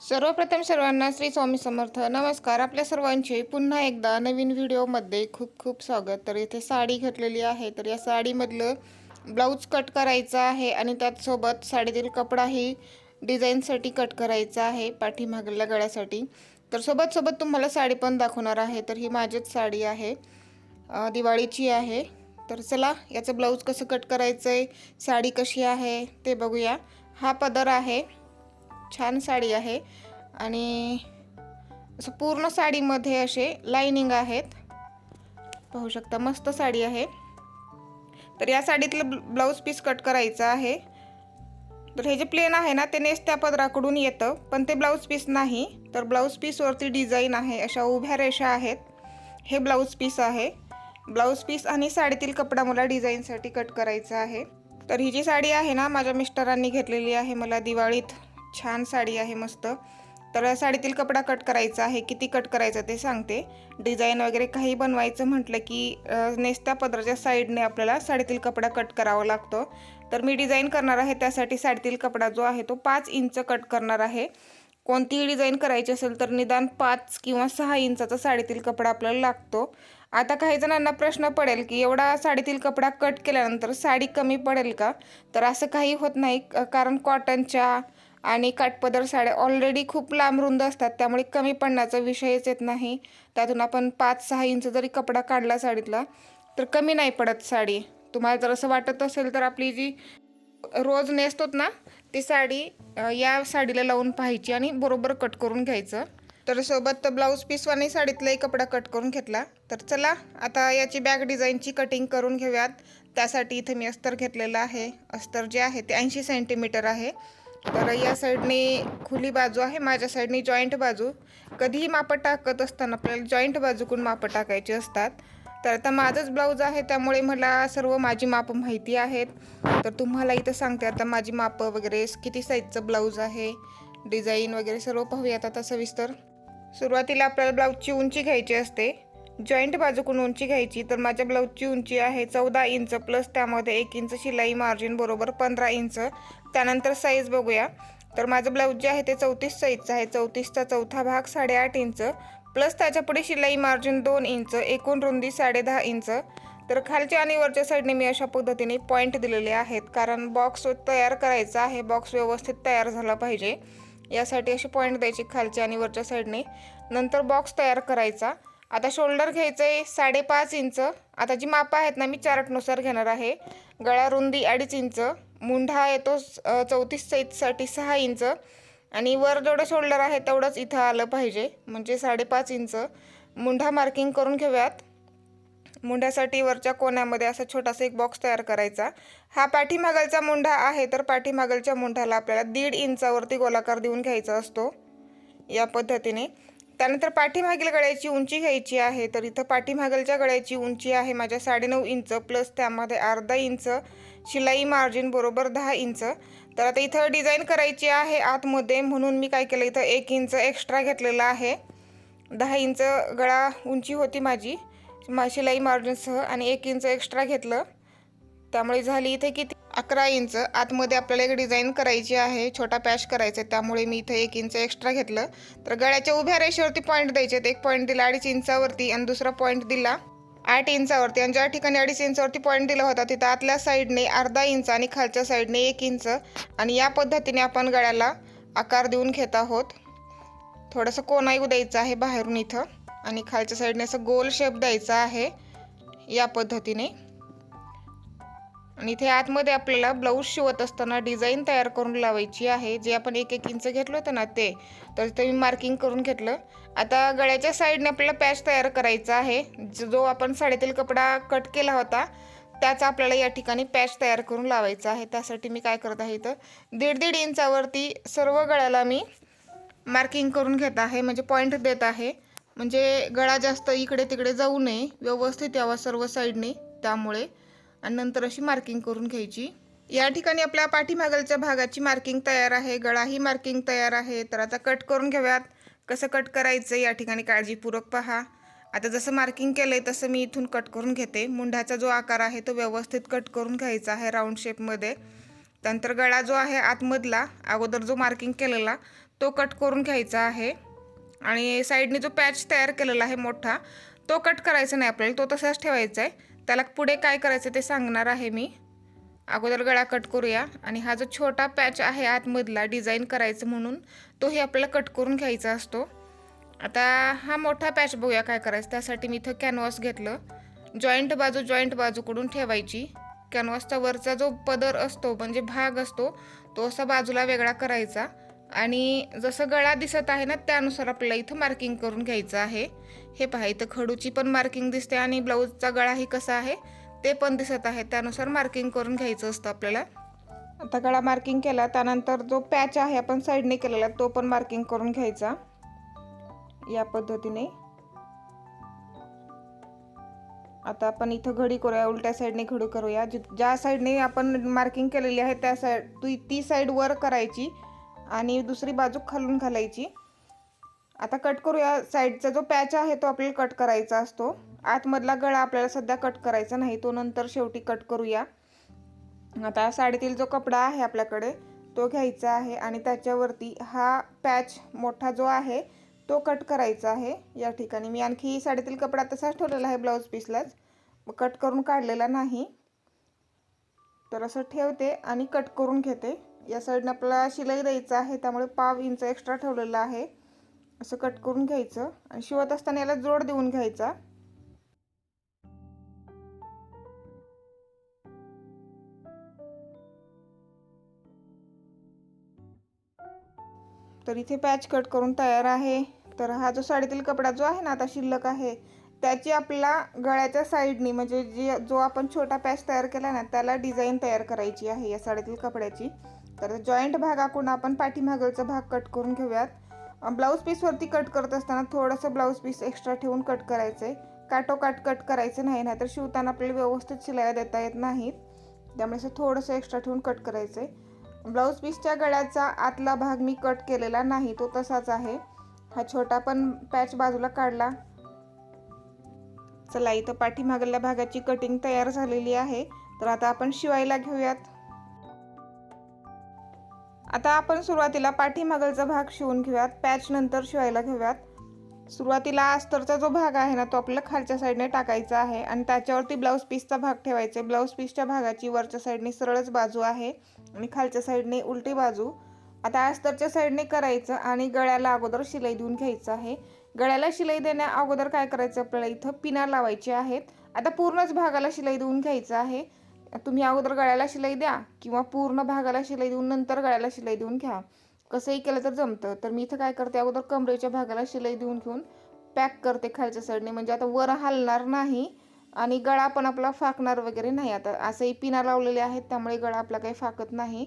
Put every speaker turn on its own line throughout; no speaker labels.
सर्वप्रथम सर्वांना श्री स्वामी समर्थ नमस्कार. आपल्या सर्वांचे पुन्हा एकदा नवीन व्हिडिओमध्ये खूप खूप स्वागत. तर इथे साडी घातलेली आहे. तर या साडीमधलं ब्लाऊज कट करायचा आहे आणि त्याचसोबत साडीतील कपडाही डिझाईनसाठी कट करायचा आहे पाठीमागल्या गळ्यासाठी. तर सोबत तुम्हाला साडी पण दाखवणार आहे. तर ही माझीच साडी आहे, दिवाळीची आहे. तर चला याचं ब्लाऊज कसं कट करायचं आहे, साडी कशी आहे ते बघूया. हा पदर आहे, छान साडी आहे आणि असं पूर्ण साडीमध्ये असे लाइनिंग आहेत, पाहू शकता. मस्त साडी आहे. तर या साडीतलं ब्लाऊज पीस कट करायचं आहे. तर हे जे प्लेन आहे ना ते नेसत्या पदराकडून येतं, पण ते ब्लाऊज पीस नाही. तर ब्लाऊज पीसवरती डिझाईन आहे, अशा उभ्या रेषा आहेत. हे ब्लाऊज पीस आहे. ब्लाऊज पीस आणि साडीतील कपडा मला डिझाईनसाठी कट करायचा आहे. तर ही जी साडी आहे ना माझ्या मिस्टरांनी घेतलेली आहे मला दिवाळीत. छान साडी आहे, मस्त. तर साडीतील कपडा कट करायचा आहे. किती कट करायचं ते सांगते. डिझाईन वगैरे काही बनवायचं म्हटलं की नेसत्या पदराच्या साईडने आपल्याला साडीतील कपडा कट करावा लागतो. तर मी डिझाईन करणार आहे, त्यासाठी साडीतील कपडा जो आहे तो 5 इंच कट करणार आहे. कोणतीही डिझाईन करायची असेल तर निदान 5 किंवा 6 इंचाचा साडीतील कपडा आपल्याला लागतो. आता काही जणांना प्रश्न पडेल की एवढा साडीतील कपडा कट केल्यानंतर साडी कमी पडेल का? तर असं काही होत नाही, कारण कॉटनच्या आणि काठपदर साड्या ऑलरेडी खूप लांब रुंद असतात, त्यामुळे कमी पडण्याचा विषयच येत नाही. त्यातून आपण 5-6 इंच जरी कपडा काढला साडीतला तर कमी नाही पडत साडी. तुम्हाला जर असं वाटत असेल तर आपली जी रोज नेसतोत ना ती साडी या साडीला लावून पाहायची आणि बरोबर कट करून घ्यायचं. तर सोबत ब्लाऊज पीसवानी साडीतलाही कपडा कट करून घेतला. तर चला आता याची बॅक डिझाईनची कटिंग करून घेऊयात. त्यासाठी इथे मी अस्तर घेतलेलं आहे. अस्तर जे आहे ते 80 सेंटीमीटर आहे. तर या साईडने खुली बाजू आहे, माझ्या साईडने जॉईंट बाजू. कधीही मापं टाकत असताना आपल्याला जॉईंट बाजूकडून मापं टाकायची असतात. तर आता माझंच ब्लाऊज आहे, त्यामुळे मला सर्व माझी मापं माहिती आहेत. तर तुम्हाला इथं सांगते आता माझी मापं वगैरे, किती साईजचं ब्लाऊज आहे, डिझाईन वगैरे सर्व पाहूयात आता सविस्तर. सुरुवातीला आपल्याला ब्लाऊजची उंची घ्यायची असते, जॉईंट बाजूकडून उंची घ्यायची. तर माझ्या ब्लाऊजची उंची आहे 14 इंच प्लस त्यामध्ये 1 इंच शिलाई मार्जिन, बरोबर 15 इंच. त्यानंतर साईज बघूया. तर माझं ब्लाऊज जे आहे ते 34 साईजचं आहे. 34चा चौथा भाग 8.5 इंच प्लस त्याच्यापुढे शिलाई मार्जिन 2 इंच, एकूण रुंदी 10.5 इंच. तर खालच्या आणि वरच्या साईडने मी अशा पद्धतीने पॉईंट दिलेले आहेत, कारण बॉक्स तयार करायचा आहे. बॉक्स व्यवस्थित तयार झाला पाहिजे, यासाठी असे पॉईंट द्यायचे खालच्या आणि वरच्या साईडने. नंतर बॉक्स तयार करायचा. आता शोल्डर घ्यायचं आहे 5.5 इंच. आता जी मापं आहेत ना मी चार्टनुसार घेणार आहे. गळा रुंदी 2.5 इंच, मुंढा येतो 34 साईजसाठी 6 इंच आणि वर जेवढं शोल्डर आहे तेवढंच इथं आलं पाहिजे, म्हणजे 5.5 इंच. मुंढा मार्किंग करून घेऊयात. मुंढ्यासाठी वरच्या कोण्यामध्ये असा छोटासा एक बॉक्स तयार करायचा. हा पाठीमागलचा मुंढा आहे, तर पाठीमागलच्या मुंढ्याला आपल्याला 1.5 इंचावरती गोलाकार देऊन घ्यायचा असतो, या पद्धतीने. त्यानंतर पाठीमागील गळ्याची उंची घ्यायची आहे. तर इथं पाठीमागलच्या गळ्याची उंची आहे माझ्या 9.5 इंच प्लस त्यामध्ये अर्धा इंच शिलाई मार्जिन, बरोबर 10 इंच. तर आता इथं डिझाईन करायची आहे आतमध्ये, म्हणून मी काय केलं, इथं 1 इंच एक्स्ट्रा घेतलेला आहे. 10 इंच गळा उंची होती माझी शिलाई मार्जिनसह आणि 1 इंच एक्स्ट्रा घेतलं, त्यामुळे झाली इथे किती 11 इंच. आतमध्ये आपल्याला एक डिझाईन करायची आहे, छोटा पॅच करायचा आहे, त्यामुळे मी इथे 1 इंच एक्स्ट्रा घेतलं. तर गळ्याच्या उभ्या रेषेवरती पॉईंट द्यायचे. एक पॉईंट दिला 2.5 इंचावरती आणि दुसरा पॉईंट दिला 8 इंचावरती. आणि ज्या ठिकाणी 2.5 इंचावरती पॉईंट दिला होता तिथं आतल्या साईडने अर्धा इंच आणि खालच्या साईडने 1 इंच. आणि या पद्धतीने आपण गळ्याला आकार देऊन घेत आहोत. थोडंसं कोना येऊ द्यायचं आहे बाहेरून इथं, आणि खालच्या साईडने असं गोल शेप द्यायचा आहे या पद्धतीने. आणि इथे आतमध्ये आपल्याला ब्लाऊज शिवत असताना डिझाईन तयार करून लावायची आहे, जे आपण 1-1 इंच घेतलं होतं ना ते. तर ते मी मार्किंग करून घेतलं. आता गळ्याच्या साईडने आपल्याला पॅच तयार करायचा आहे. जो आपण साडीतील कपडा कट केला होता त्याचा आपल्याला या ठिकाणी पॅच तयार करून लावायचा आहे. त्यासाठी मी काय करत आहे, इथं 1.5 इंचावरती सर्व गळ्याला मी मार्किंग करून घेत आहे, म्हणजे पॉईंट देत आहे, म्हणजे गळा जास्त इकडे तिकडे जाऊ नये, व्यवस्थित यावा सर्व साईडने, त्यामुळे. आणि नंतर अशी मार्किंग करून घ्यायची. या ठिकाणी आपल्या पाठीमागलच्या भागाची मार्किंग तयार आहे, गळाही मार्किंग तयार आहे. तर आता कट करून घेऊयात. कसं कट करायचं या ठिकाणी काळजीपूर्वक पहा. आता जसं मार्किंग केलं आहे तसं मी इथून कट करून घेते. मुंढ्याचा जो आकार आहे तो व्यवस्थित कट करून घ्यायचा आहे राऊंड शेपमध्ये. त्यानंतर गळा जो आहे आतमधला अगोदर जो मार्किंग केलेला तो कट करून घ्यायचा आहे. आणि साईडने जो पॅच तयार केलेला आहे मोठा, तो कट करायचा नाही आपल्याला, तो तसाच ठेवायचा आहे. त्याला पुढे काय करायचं ते सांगणार आहे मी. अगोदर गळा कट करूया. आणि हा जो छोटा पॅच आहे आतमधला डिझाईन करायचं म्हणून, तोही आपल्याला कट करून घ्यायचा असतो. आता हा मोठा पॅच बघूया काय करायचं. त्यासाठी मी इथं कॅनव्हास घेतलं. जॉईंट बाजूकडून ठेवायची. कॅनव्हासचा वरचा जो पदर असतो म्हणजे भाग असतो, तो असा बाजूला वेगळा करायचा. आणि जसं गळा दिसत आहे ना, त्यानुसार आपल्याला इथं मार्किंग करून घ्यायचं आहे. हे पहा, इथं खडूची पण मार्किंग दिसते आणि ब्लाऊजचा गळाही कसा आहे ते पण दिसत आहे. त्यानुसार मार्किंग करून घ्यायचं असतं आपल्याला. आता गळा मार्किंग केला, त्यानंतर जो पॅच आहे आपण साईडने केलेला तो पण मार्किंग करून घ्यायचा या पद्धतीने. आता आपण इथं घडी करूया, उलट्या साईडने घडी करूया. ज्या साईडने आपण मार्किंग केलेली आहे त्या ती साईड वर करायची आणि दुसरी बाजू खालून घालायची. आता कट करूया. साईडचा जो पॅच आहे तो आपल्याला कट करायचा असतो. आतमधला गळा आपल्याला सध्या कट करायचा नाही, तो नंतर शेवटी कट करूया. आता साडीतील जो कपडा आहे आपल्याकडे तो घ्यायचा आहे आणि त्याच्यावरती हा पॅच मोठा जो आहे तो कट करायचा आहे. या ठिकाणी मी आणखी साडीतील कपडा तसाच ठेवलेला आहे, ब्लाऊज पीसलाच कट करून काढलेला नाही. तर असं ठेवते आणि कट करून घेते. या साईडने आपल्याला शिलाई द्यायचं आहे, त्यामुळे 1/2 इंच एक्स्ट्रा ठेवलेला आहे. असं कट करून घ्यायचं आणि शिवत असताना याला जोड देऊन घ्यायचा. तर इथे पॅच कट करून तयार आहे. तर हा जो साडीतील कपडा जो आहे ना आता शिल्लक आहे, त्याची आपला गळ्याच्या साईडनी म्हणजे जो आपण छोटा पॅच तयार केला ना त्याला डिझाईन तयार करायची आहे या साडीतील कपड्याची. तर जॉईंट भागाकडून आपण पाठीमागचा भाग कट करून घेऊयात. ब्लाऊज पीसवरती कट करत असताना थोडंसं ब्लाऊज पीस एक्स्ट्रा ठेवून कट करायचं आहे. काटोकाट कट करायचं नाही, नाहीतर शिवताना आपल्याला व्यवस्थित शिलाया देता येत नाहीत. त्यामुळे असं थोडंसं एक्स्ट्रा ठेवून कट करायचं आहे. ब्लाऊज पीसच्या गळ्याचा आतला भाग मी कट केलेला नाही, तो तसाच आहे. हा छोटा पण पॅच बाजूला काढला. चला, इथं पाठीमागल्या भागाची कटिंग तयार झालेली आहे. तर आता आपण शिवायला घेऊयात. आता आपण सुरुवातीला पाठीमागलचा भाग शिवून घेऊयात, पॅच नंतर शिवायला घेऊयात. सुरुवातीला अस्तरचा जो भाग आहे ना तो आपल्याला खालच्या साईडने टाकायचा आहे आणि त्याच्यावरती ब्लाऊज पीसचा भाग ठेवायचा आहे. ब्लाऊज पीसच्या भागाची वरच्या साईडने सरळच बाजू आहे आणि खालच्या साईडने उलटी बाजू. आता अस्तरच्या साईडने करायचं आणि गळ्याला अगोदर शिलाई देऊन घ्यायचं आहे. गळ्याला शिलाई देण्या अगोदर काय करायचं आपल्याला, इथं पिना लावायचे आहेत. आता पूर्णच भागाला शिलाई देऊन घ्यायचं आहे. तुम्ही अगोदर गळ्याला शिलाई द्या किंवा पूर्ण भागाला शिलाई देऊन नंतर गळ्याला शिलाई देऊन घ्या, कसंही केलं तर जमतं. तर मी इथं काय करते, अगोदर कमरेच्या भागाला शिलाई देऊन घेऊन पॅक करते खालच्या साईडने, म्हणजे आता वर हलणार नाही आणि गळा पण आपला फाकणार वगैरे नाही. आता असंही पिना लावलेले आहेत त्यामुळे गळा आपला काही फाकत नाही.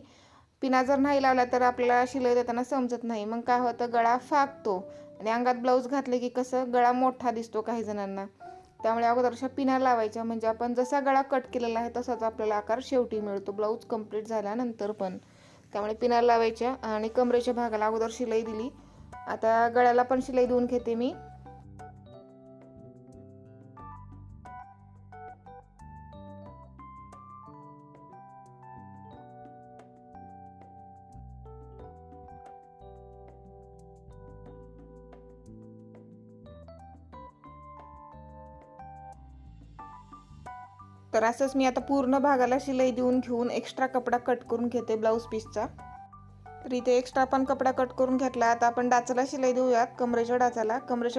पिना जर नाही लावला तर आपल्याला शिलाई देताना समजत नाही, मग काय होतं गळा फाकतो आणि अंगात ब्लाऊज घातले की कसं गळा मोठा दिसतो काही जणांना. त्यामुळे अगोदर अशा पिना लावायच्या, म्हणजे आपण जसा गळा कट केलेला आहे तसाच आपल्याला आकार शेवटी मिळतो ब्लाऊज कंप्लीट झाल्यानंतर पण. त्यामुळे पिना लावायच्या आणि कमरेच्या भागाला अगोदर शिलाई दिली. आता गळ्याला पण शिलाई देऊन घेते मी. तर असंच मी आता पूर्ण भागाला शिलाई देऊन घेऊन एक्स्ट्रा कपडा कट करून घेते ब्लाऊज पीसचा. तर इथे एक्स्ट्रा पण कपडा कट करून घेतला. आता आपण डाचाला शिलाई देऊयात, कमरेच्या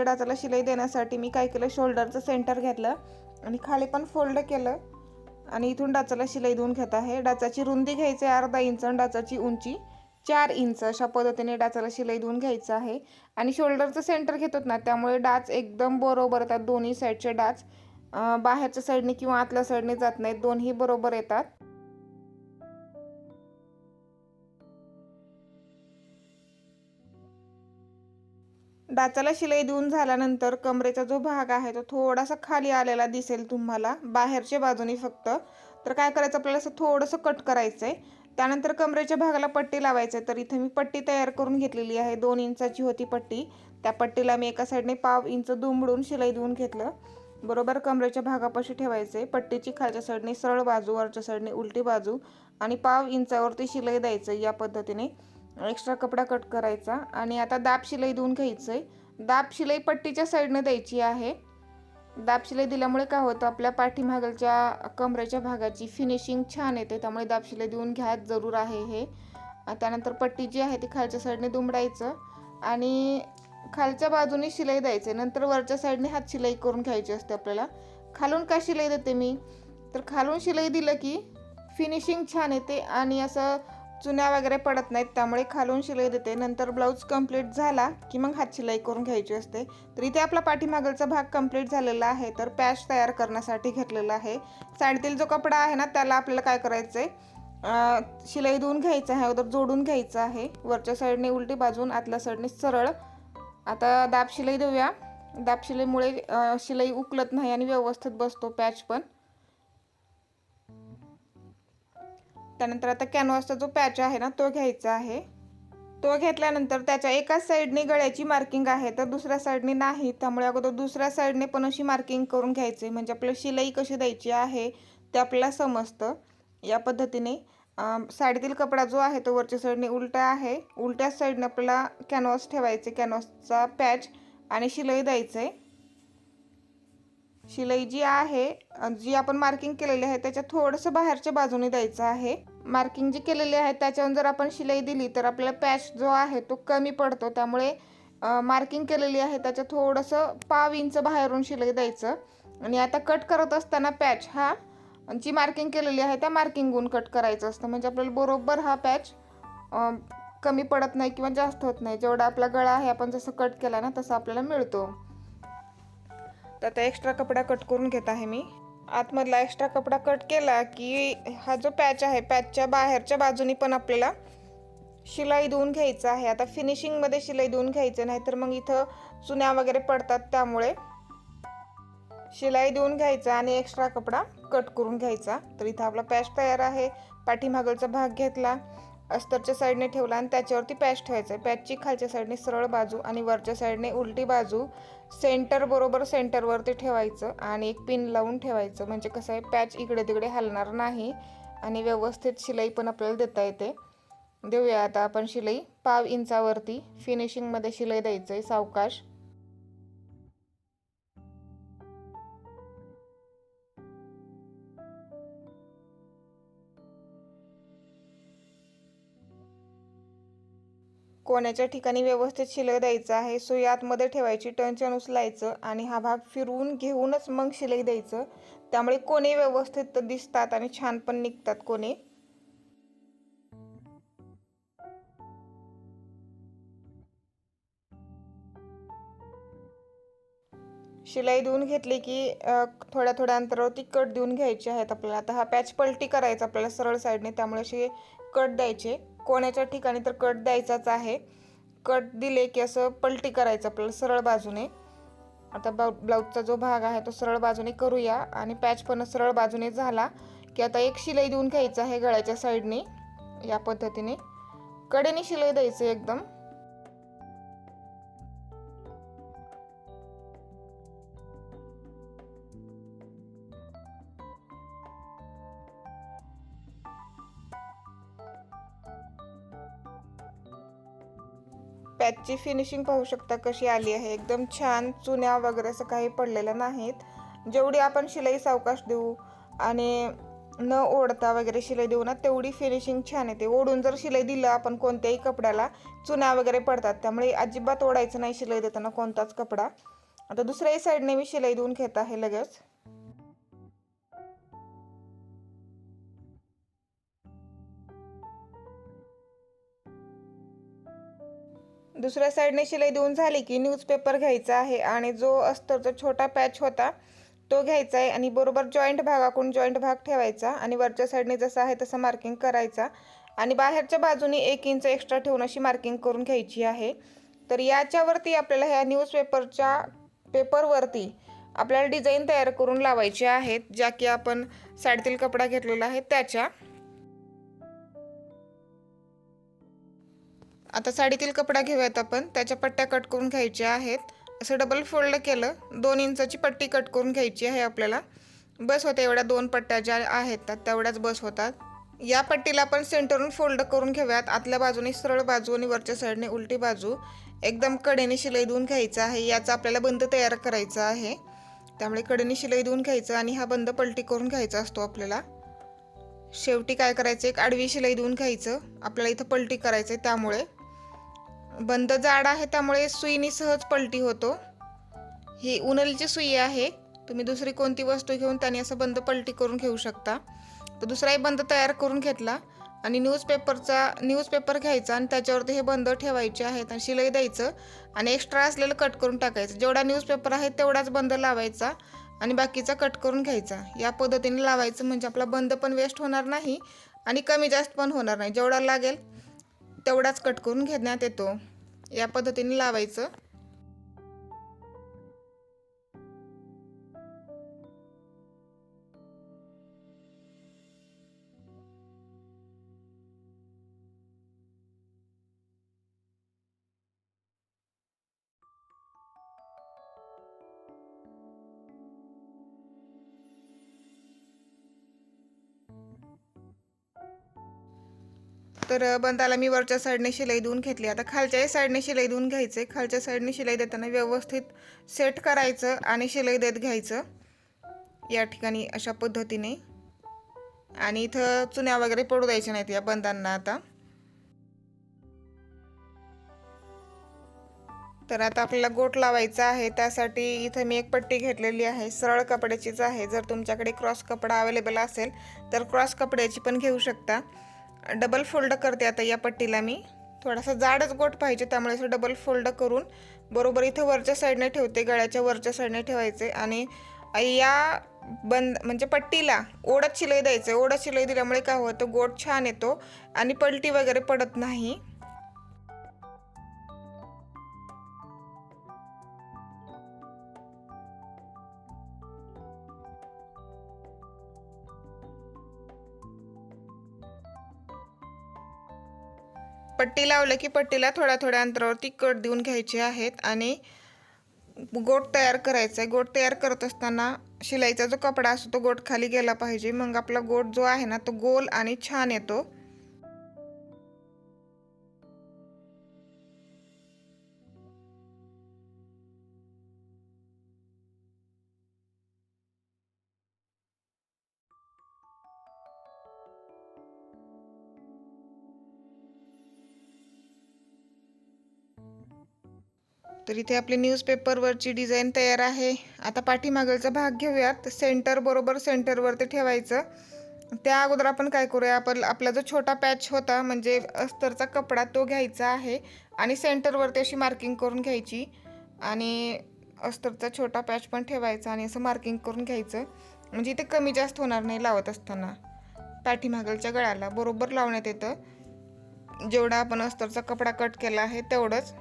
डाचाला शिलाई देण्यासाठी मी काय केलं, शोल्डरचं सेंटर घेतलं आणि खाली पण फोल्ड केलं आणि इथून डाचाला शिलाई देऊन घेत आहे. डाचाची रुंदी घ्यायची 1/2 इंच आणि डाचाची उंची 4 इंच, अशा पद्धतीने डाचाला शिलाई देऊन घ्यायचं आहे. आणि शोल्डरचं सेंटर घेतात ना त्यामुळे डाच एकदम बरोबर येतात. दोन्ही साईडचे डाच बाहेरच्या साईडने किंवा आतल्या साईडने जात नाहीत, दोन्ही बरोबर येतात. डाचाला शिलाई देऊन झाल्यानंतर कमरेचा जो भाग आहे तो थोडासा खाली आलेला दिसेल तुम्हाला, बाहेरच्या बाजूने फक्त. तर काय करायचं आपल्याला, असं थोडंसं कट करायचं आहे. त्यानंतर कमरेच्या भागाला पट्टी लावायचं आहे. तर इथे मी पट्टी तयार करून घेतलेली आहे, 2 इंचाची होती पट्टी. त्या पट्टीला मी एका साईडने 1/2 इंच दुमडून शिलाई देऊन घेतलं. बरोबर कमरेच्या भागापाशी ठेवायचे. पट्टीची खालच्या साईडने सरळ बाजू, वरच्या साईडने उलटी बाजू आणि 1/2 इंचावरती शिलाई द्यायचं या पद्धतीने. एक्स्ट्रा कपडा कट करायचा आणि आता दाब शिलाई देऊन घ्यायचं आहे. दाब शिलाई पट्टीच्या साईडनं द्यायची आहे. दाब शिलाई दिल्यामुळे काय होतं, आपल्या पाठीमागच्या कमरेच्या भागाची फिनिशिंग छान येते, त्यामुळे दाब शिलाई देऊन घ्या जरूर आहे हे. त्यानंतर पट्टी जी आहे ती खालच्या साईडने दुमडायचं आणि खालच्या बाजूने शिलाई द्यायचं. नंतर वरच्या साईडने हात शिलाई करून घ्यायची असते आपल्याला. खालून का शिलाई देते मी, तर खालून शिलाई दिलं की फिनिशिंग छान येते आणि असं चुन्या वगैरे पडत नाहीत, त्यामुळे खालून शिलाई देते. नंतर ब्लाऊज कंप्लीट झाला की मग हात शिलाई करून घ्यायची असते. तर इथे आपला पाठीमागचा भाग कंप्लीट झालेला आहे. तर पॅच तयार करण्यासाठी घेतलेला आहे. साडीतील जो कपडा आहे ना त्याला आपल्याला काय करायचं आहे, शिलाई देऊन घ्यायचं आहे, अगोदर जोडून घ्यायचं आहे. वरच्या साईडने उलटी बाजून, आतल्या साईडने सरळ. आता दाब शिलाई देऊया. दाब शिलाईमुळे शिलाई उकलत नाही आणि व्यवस्थित बसतो पॅच पण. त्यानंतर आता कॅनव्हासचा जो पॅच आहे ना तो घ्यायचा आहे. तो घेतल्यानंतर त्याच्या एकाच साईडने गळ्याची मार्किंग आहे तर दुसऱ्या साईडने नाही, त्यामुळे अगोदर दुसऱ्या साईडने पण अशी मार्किंग करून घ्यायचे, म्हणजे आपल्याला शिलाई कशी द्यायची आहे ते आपल्याला समजतं. या पद्धतीने साडीतील कपडा जो आहे तो वरच्या साईडने उलटा आहे. उलट्या साईडने आपल्याला कॅनव्हास ठेवायचे, कॅनव्हासचा पॅच आणि शिलाई द्यायचं आहे. शिलाई जी आहे, जी आपण मार्किंग केलेली आहे त्याच्या थोडंसं बाहेरच्या बाजूने द्यायचं आहे. मार्किंग जी केलेली आहे त्याच्यावर जर आपण शिलाई दिली तर आपल्याला पॅच जो आहे तो कमी पडतो, त्यामुळे मार्किंग केलेली आहे त्याच्या थोडंसं 1/2 इंच बाहेरून शिलाई द्यायचं. आणि आता कट करत असताना पॅच हा जी मार्किंग केलेली आहे त्या मार्किंगहून कट करायचं असतं, म्हणजे आपल्याला बरोबर हा पॅच कमी पडत नाही किंवा जास्त होत नाही. जेवढा आपला गळा आहे आपण जसं कट केला ना तसा आपल्याला मिळतो. तर आता एक्स्ट्रा कपडा कट करून घेत आहे मी. आतमधला एक्स्ट्रा कपडा कट केला की हा जो पॅच आहे पॅचच्या बाहेरच्या बाजूनी पण आपल्याला शिलाई देऊन घ्यायचं आहे. आता फिनिशिंगमध्ये शिलाई देऊन घ्यायचं, नाही तर मग इथं चुन्या वगैरे पडतात, त्यामुळे शिलाई देऊन घ्यायचा आणि एक्स्ट्रा कपडा कट करून घ्यायचा. तर इथं आपला पॅच तयार आहे. पाठीमागचा भाग घेतला, अस्तरच्या साईडने ठेवला आणि त्याच्यावरती पॅच ठेवायचा आहे. पॅचची खालच्या साईडने सरळ बाजू आणि वरच्या साईडने उलटी बाजू सेंटर बरोबर सेंटरवरती ठेवायचं आणि एक पिन लावून ठेवायचं, म्हणजे कसं आहे पॅच इकडे तिकडे हलणार नाही आणि व्यवस्थित शिलाई पण आपल्याला देता येते. देऊया आता आपण शिलाई 1/2 इंचावरती. फिनिशिंगमध्ये शिलाई द्यायचं आहे सावकाश. कोण्याच्या ठिकाणी व्यवस्थित शिलाई द्यायचं आहे. सुई आतमध्ये ठेवायची, टंचन उचलायचं आणि हा भाग फिरवून घेऊनच मग शिलाई द्यायचं, त्यामुळे कोणे व्यवस्थित दिसतात आणि छान पण निघतात कोणे. शिलाई देऊन घेतली की थोड्या थोड्या अंतरावरती कट देऊन घ्यायचे आहेत आपल्याला. आता हा पॅच पलटी करायचा आपल्याला सरळ साईडने, त्यामुळे असे कट द्यायचे. कोण्याच्या ठिकाणी तर कट द्यायचाच आहे. कट दिले की असं पलटी करायचं आपल्याला सरळ बाजूने. आता ब्लाऊजचा जो भाग आहे तो सरळ बाजूने करूया आणि पॅच पण सरळ बाजूने झाला की आता एक शिलाई देऊन घ्यायचं आहे गळ्याच्या साईडने. या पद्धतीने कडेने शिलाई द्यायचं एकदम. पॅचची फिनिशिंग पाहू शकता कशी आली आहे, एकदम छान. चुन्या वगैरे असं काही पडलेलं नाहीत. जेवढी आपण शिलाई सावकाश देऊ आणि न ओढता वगैरे शिलाई देऊ ना तेवढी फिनिशिंग छान येते. ओढून जर शिलाई दिलं आपण कोणत्याही कपड्याला चुन्या वगैरे पडतात, त्यामुळे अजिबात ओढायचं नाही शिलाई देताना कोणताच कपडा. आता दुसऱ्याही साईडने मी शिलाई देऊन घेत आहे लगेच. दुसऱ्या साईडने शिलाई देऊन झाली की न्यूजपेपर घ्यायचा आहे आणि जो अस्तरचा छोटा पॅच होता तो घ्यायचा आहे आणि बरोबर जॉईंट भागाकडून जॉईंट भाग ठेवायचा आणि वरच्या साईडने जसं आहे तसं मार्किंग करायचा आणि बाहेरच्या बाजूने 1 इंच एक्स्ट्रा ठेवून अशी मार्किंग करून घ्यायची आहे. तर याच्यावरती आपल्याला ह्या न्यूजपेपरच्या पेपरवरती आपल्याला डिझाईन तयार करून लावायचे आहेत, ज्या की आपण साडीतील कपडा घेतलेला आहे त्याच्या. आता साडीतील कपडा घेऊयात आपण, त्याच्या पट्ट्या कट करून घ्यायच्या आहेत. असं डबल फोल्ड केलं, 2 इंचाची पट्टी कट करून घ्यायची आहे आपल्याला. बस होते एवढ्या 2 पट्ट्या ज्या आहेत तेवढ्याच बस होतात. या पट्टीला आपण सेंटरवरून फोल्ड करून घेऊयात. आतल्या बाजूने सरळ बाजू आणि वरच्या साईडने उलटी बाजू एकदम कडेने शिलाई देऊन घ्यायचा आहे. याचा आपल्याला बंद तयार करायचा आहे, त्यामुळे कडेने शिलाई देऊन घ्यायचं आणि हा बंद पलटी करून घ्यायचा असतो आपल्याला. शेवटी काय करायचं, एक आडवी शिलाई देऊन घ्यायचं. आपल्याला इथं पलटी करायचं आहे, त्यामुळे बंद जाड आहे त्यामुळे सुईने सहज पलटी होतो. ही उन्हाळीची सुई आहे, तुम्ही दुसरी कोणती वस्तू घेऊन त्याने असं बंद पलटी करून घेऊ शकता. तर दुसराही बंद तयार करून घेतला आणि न्यूजपेपर घ्यायचा आणि त्याच्यावरती हे बंद ठेवायचे आहेत आणि शिलाई द्यायचं आणि एक्स्ट्रा असलेलं कट करून टाकायचं. जेवढा न्यूजपेपर आहे तेवढाच बंद लावायचा आणि बाकीचा कट करून घ्यायचा. या पद्धतीने लावायचं म्हणजे आपला बंद पण वेस्ट होणार नाही आणि कमी जास्त पण होणार नाही. जेवढा लागेल तेवढाच कट करून घेण्यात येतो. या पद्धतीने लावायचं. तर बंदाला मी वरच्या साईडने शिलाई देऊन घेतली. आता खालच्याही साईडने शिलाई देऊन घ्यायचे. खालच्या साईडने शिलाई देताना व्यवस्थित सेट करायचं आणि शिलाई देत घ्यायचं या ठिकाणी अशा पद्धतीने. आणि इथं चुन्या वगैरे पडू द्यायच्या नाहीत या बंदांना. तर आता आपल्याला गोट लावायचा आहे. त्यासाठी इथं मी एक पट्टी घेतलेली आहे, सरळ कपड्याचीच आहे. जर तुमच्याकडे क्रॉस कपडा अवेलेबल असेल तर क्रॉस कपड्याची पण घेऊ शकता. डबल फोल्ड करते आता या पट्टीला मी. थोडासा जाडच गोट पाहिजे, त्यामुळे असं डबल फोल्ड करून बरोबर इथं वरच्या साईडने ठेवते. गळ्याच्या वरच्या साईडने ठेवायचे आणि या म्हणजे पट्टीला ओढत शिलाई द्यायचं. ओढत शिलाई दिल्यामुळे काय होतं, गोट छान येतो आणि पलटी वगैरे पडत नाही. पट्टी लावलं की पट्टीला थोड्या थोड्या अंतरावरती कट देऊन घ्यायचे आहेत आणि गोट तयार करायचा आहे. गोट तयार करत असताना शिलाईचा जो कपडा असतो तो गोट खाली गेला पाहिजे, मग आपला गोट जो आहे ना तो गोल आणि छान येतो. तर इथे आपली न्यूजपेपरवरची डिझाईन तयार आहे. आता पाठीमागचा भाग घेऊयात. सेंटर बरोबर सेंटरवरती ठेवायचं. त्या अगोदर आपण काय करूया, आपला जो छोटा पॅच होता म्हणजे अस्तरचा कपडा तो घ्यायचा आहे आणि सेंटरवरती अशी मार्किंग करून घ्यायची आणि अस्तरचा छोटा पॅच पण ठेवायचा आणि असं मार्किंग करून घ्यायचं. म्हणजे इथे कमी जास्त होणार नाही लावत असताना. पाठीमागच्या गळ्याला बरोबर लावण्यात येतं. जेवढा आपण अस्तरचा कपडा कट केला आहे तेवढंच.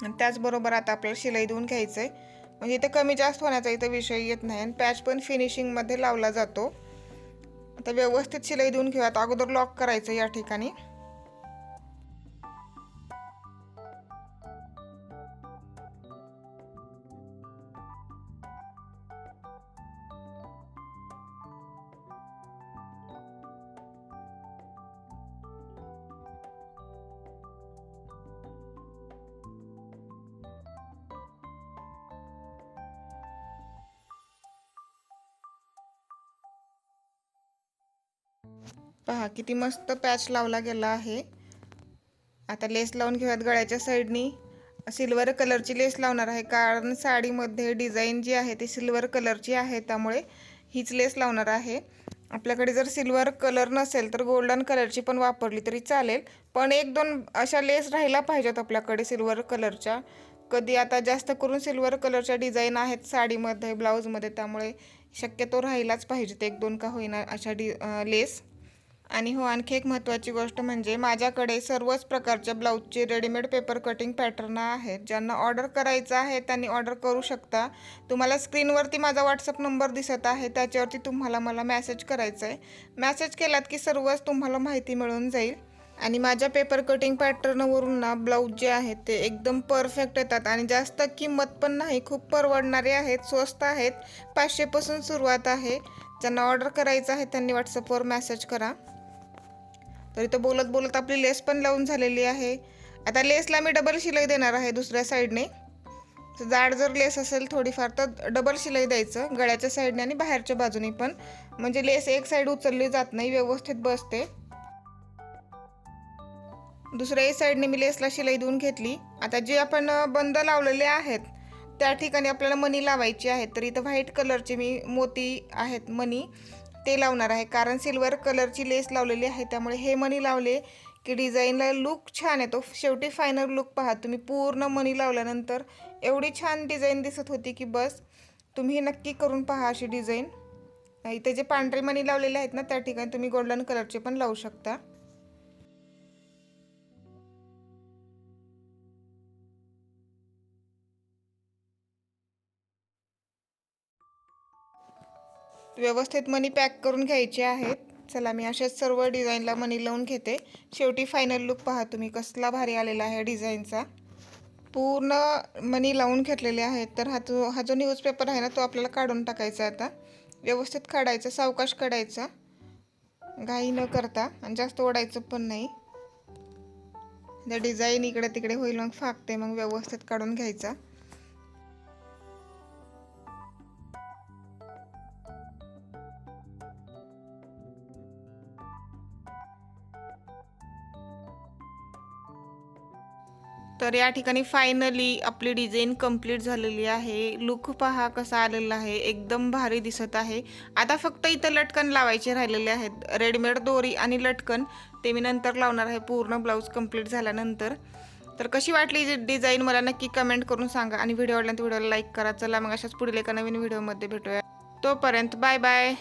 आणि त्याचबरोबर आता आपल्याला शिलाई देऊन घ्यायचं आहे, म्हणजे इथे कमी जास्त होण्याचा इथं विषय येत नाही आणि पॅच पण फिनिशिंगमध्ये लावला जातो. आता व्यवस्थित शिलाई देऊन घेऊयात. अगोदर लॉक करायचं या ठिकाणी. पहा किती मस्त पॅच लावला गेला आहे. आता लेस लावून घेऊयात. गळ्याच्या साईडनी सिल्वर कलरची लेस लावणार आहे, कारण साडीमध्ये डिझाईन जी आहे ती सिल्वर कलरची आहे, त्यामुळे हीच लेस लावणार आहे. आपल्याकडे जर सिल्वर कलर नसेल तर गोल्डन कलरची पण वापरली तरी चालेल, पण एक दोन अशा लेस राहायला पाहिजेत आपल्याकडे सिल्वर कलरच्या. कधी आता जास्त करून सिल्वर कलरच्या डिझाईन आहेत साडीमध्ये, ब्लाऊजमध्ये, त्यामुळे शक्यतो राहायलाच पाहिजेत एक दोन का होईना अशा लेस. आणि हो, आणखी एक महत्त्वाची गोष्ट म्हणजे माझ्याकडे सर्वच प्रकारच्या ब्लाऊजचे रेडीमेड पेपर कटिंग पॅटर्न आहेत. ज्यांना ऑर्डर करायचं आहे त्यांनी ऑर्डर करू शकता. तुम्हाला स्क्रीनवरती माझा व्हॉट्सअप नंबर दिसत आहे, त्याच्यावरती तुम्हाला मला मेसेज करायचं आहे. मेसेज केलात की सर्वच तुम्हाला माहिती मिळून जाईल. आणि माझ्या पेपर कटिंग पॅटर्नवरून ना ब्लाऊज जे आहेत ते एकदम परफेक्ट येतात आणि जास्त किंमत पण नाही, खूप परवडणारे आहेत, स्वस्त आहेत. 500 पासून सुरुवात आहे. ज्यांना ऑर्डर करायचं आहे त्यांनी व्हॉट्सअपवर मेसेज करा. तर इथं बोलत बोलत आपली लेस पण लावून झालेली आहे. आता लेसला मी डबल शिलाई देणार आहे दुसऱ्या साईडने. जाड जर लेस असेल थोडीफार तर डबल शिलाई द्यायचं गळ्याच्या साईडने आणि बाहेरच्या बाजूने पण, म्हणजे लेस एक साईड उचलली जात नाही, व्यवस्थित बसते. दुसऱ्याही साईडने मी लेसला शिलाई देऊन घेतली. आता जे आपण बंद लावलेले आहेत त्या ठिकाणी आपल्याला मणी लावायची आहेत. तर इथं व्हाईट कलरचे मी मोती आहेत मणी ते लावणार आहे, कारण सिल्वर कलरची लेस लावलेली आहे त्यामुळे हे मणी लावले की डिझाईनला लुक छान येतो. शेवटी फायनल लुक पहा तुम्ही. पूर्ण मणी लावल्यानंतर एवढी छान डिझाईन दिसत होती की बस. तुम्ही नक्की करून पहा अशी डिझाईन. इथे जे पांढरे मणी लावलेले आहेत ना त्या ठिकाणी तुम्ही गोल्डन कलरचे पण लावू शकता. व्यवस्थित मणी पॅक करून घ्यायचे आहेत. चला मी अशाच सर्व डिझाईनला मणी लावून घेते. शेवटी फायनल लुक पहा तुम्ही कसला भारी आलेला आहे डिझाईनचा. पूर्ण मणी लावून घेतलेले आहेत. तर हा जो न्यूजपेपर आहे ना तो आपल्याला काढून टाकायचा. आता व्यवस्थित काढायचा, सावकाश काढायचा, घाई न करता, आणि जास्त ओढायचं पण नाही. जर डिझाईन इकडे तिकडे होईल मग फाकते, मग व्यवस्थित काढून घ्यायचा. तर या ठिकाणी फायनली आपली डिझाईन कंप्लीट झालेली आहे. लुक पहा कसा आलेला आहे, एकदम भारी दिसत आहे. आता फक्त इथं लटकन लावायचे राहिलेले आहेत. रेडीमेड दोरी आणि लटकन ते मी नंतर लावणार आहे पूर्ण ब्लाऊज कंप्लीट झाल्यानंतर. तर कशी वाटली डिझाईन मला नक्की कमेंट करून सांगा, आणि व्हिडिओ आवडला तर व्हिडिओला लाईक करा. चला मग अशाच पुढील एका नवीन व्हिडिओमध्ये भेटूया. तोपर्यंत बाय बाय.